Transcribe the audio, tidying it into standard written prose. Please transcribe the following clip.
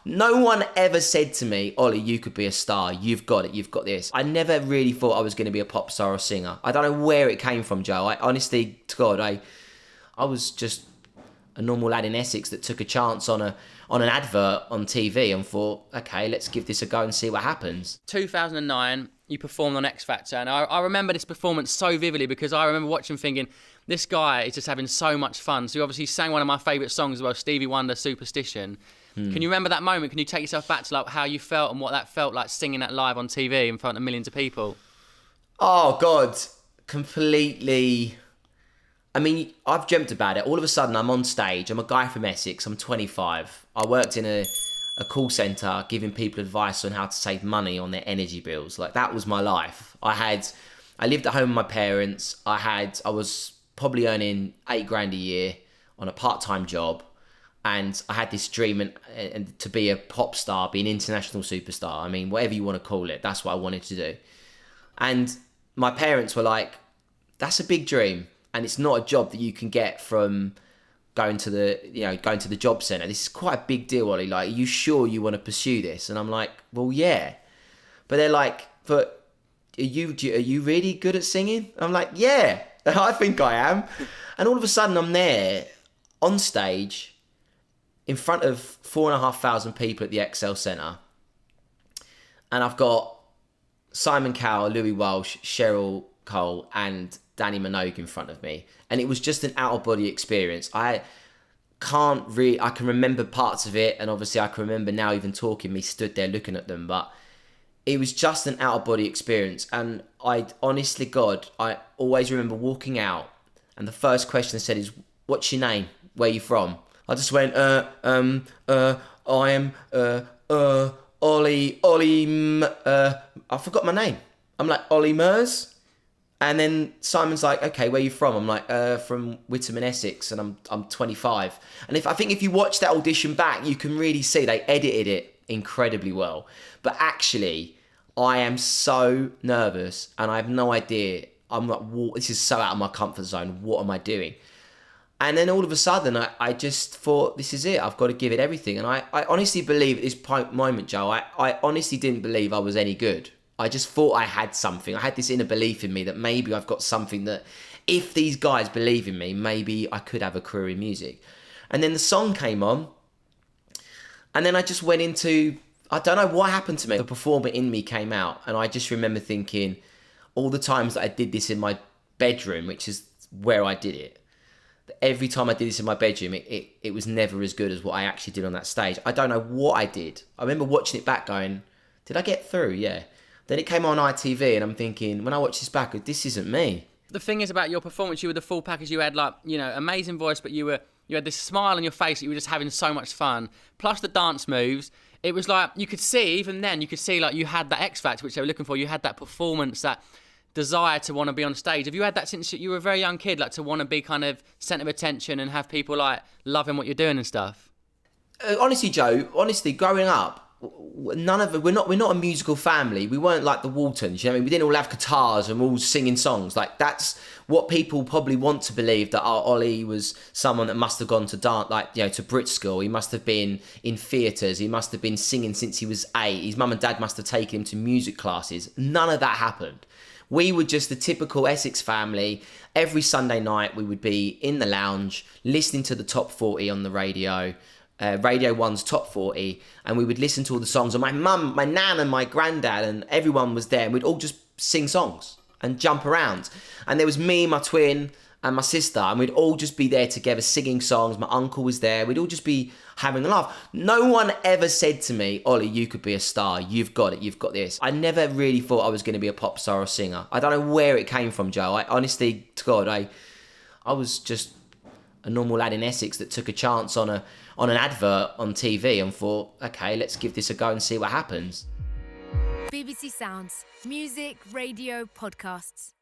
No one ever said to me, Ollie, you could be a star. You've got it. You've got this. I never really thought I was going to be a pop star or singer. I don't know where it came from, Joe. I honestly, to God, I was just a normal lad in Essex that took a chance on an advert on TV and thought, okay, let's give this a go and see what happens. 2009, you performed on X Factor, and I remember this performance so vividly because I remember watching thinking, this guy is just having so much fun. So you obviously sang one of my favourite songs as well, Stevie Wonder, Superstition. Can you remember that moment? Can you take yourself back to like how you felt and what that felt like singing that live on TV in front of millions of people? Oh, God, completely. I mean, I've dreamt about it. All of a sudden, I'm on stage. I'm a guy from Essex. I'm 25. I worked in a call centre giving people advice on how to save money on their energy bills. Like, that was my life. I lived at home with my parents. I was probably earning £8 a year on a part-time job. And I had this dream and to be a pop star, be an international superstar. I mean, whatever you want to call it, that's what I wanted to do. And my parents were like, that's a big dream. And it's not a job that you can get from going to the job centre. This is quite a big deal, Ollie. Like, are you sure you want to pursue this? And I'm like, well, yeah. But they're like, but are you really good at singing? I'm like, yeah, I think I am. And all of a sudden I'm there on stage in front of 4,500 people at the XL Centre. And I've got Simon Cowell, Louis Walsh, Cheryl Cole and Danny Minogue in front of me. And it was just an out-of-body experience. I can remember parts of it, and obviously I can remember now even talking, me stood there looking at them, but it was just an out-of-body experience. And honestly, God, I always remember walking out, and the first question they said is, what's your name? Where are you from? I just went, I am, Olly, I forgot my name. I'm like, Olly Murs. And then Simon's like, okay, where are you from? I'm like, from Whittam in Essex, and I'm 25. And I think if you watch that audition back, you can really see they edited it incredibly well. But actually, I am so nervous, and I have no idea. I'm like, this is so out of my comfort zone. What am I doing? And then all of a sudden, I just thought, this is it. I've got to give it everything. And I honestly believe at this moment, Joe, I honestly didn't believe I was any good. I just thought I had something. I had this inner belief in me that maybe I've got something that if these guys believe in me, maybe I could have a career in music. And then the song came on. And then I just went into, I don't know what happened to me. The performer in me came out. And I just remember thinking all the times that I did this in my bedroom, which is where I did it. Every time I did this in my bedroom, it was never as good as what I actually did on that stage. I don't know what I did. I remember watching it back going, did I get through? Yeah. Then it came on ITV and I'm thinking, when I watch this back, this isn't me. The thing is about your performance, you were the full package. You had like, you know, amazing voice, but you had this smile on your face that you were just having so much fun. Plus the dance moves. It was like, you could see, even then, you could see like you had that X Factor, which they were looking for. You had that performance, that desire to want to be on stage. Have you had that since you were a very young kid, like to want to be kind of centre of attention and have people like loving what you're doing and stuff? Honestly, Joe, growing up, none of it, we're not a musical family. We weren't like the Waltons, you know what I mean? We didn't all have guitars and we're all singing songs. Like, that's what people probably want to believe, that Ollie was someone that must have gone to dance, like, you know, to Brit school. He must have been in theatres. He must have been singing since he was 8. His mum and dad must have taken him to music classes. None of that happened. We were just the typical Essex family. Every Sunday night we would be in the lounge listening to the top 40 on the radio, Radio 1's top 40, and we would listen to all the songs. And my mum, my nan and my granddad and everyone was there, and we'd all just sing songs and jump around. And there was me, my twin and my sister, and we'd all just be there together singing songs. My uncle was there. We'd all just be having a laugh. No one ever said to me, Ollie, you could be a star. You've got it. You've got this. I never really thought I was going to be a pop star or singer. I don't know where it came from, Joe. I honestly, to God, I was just a normal lad in Essex that took a chance on an advert on TV and thought, okay, let's give this a go and see what happens. BBC Sounds. Music, radio, podcasts.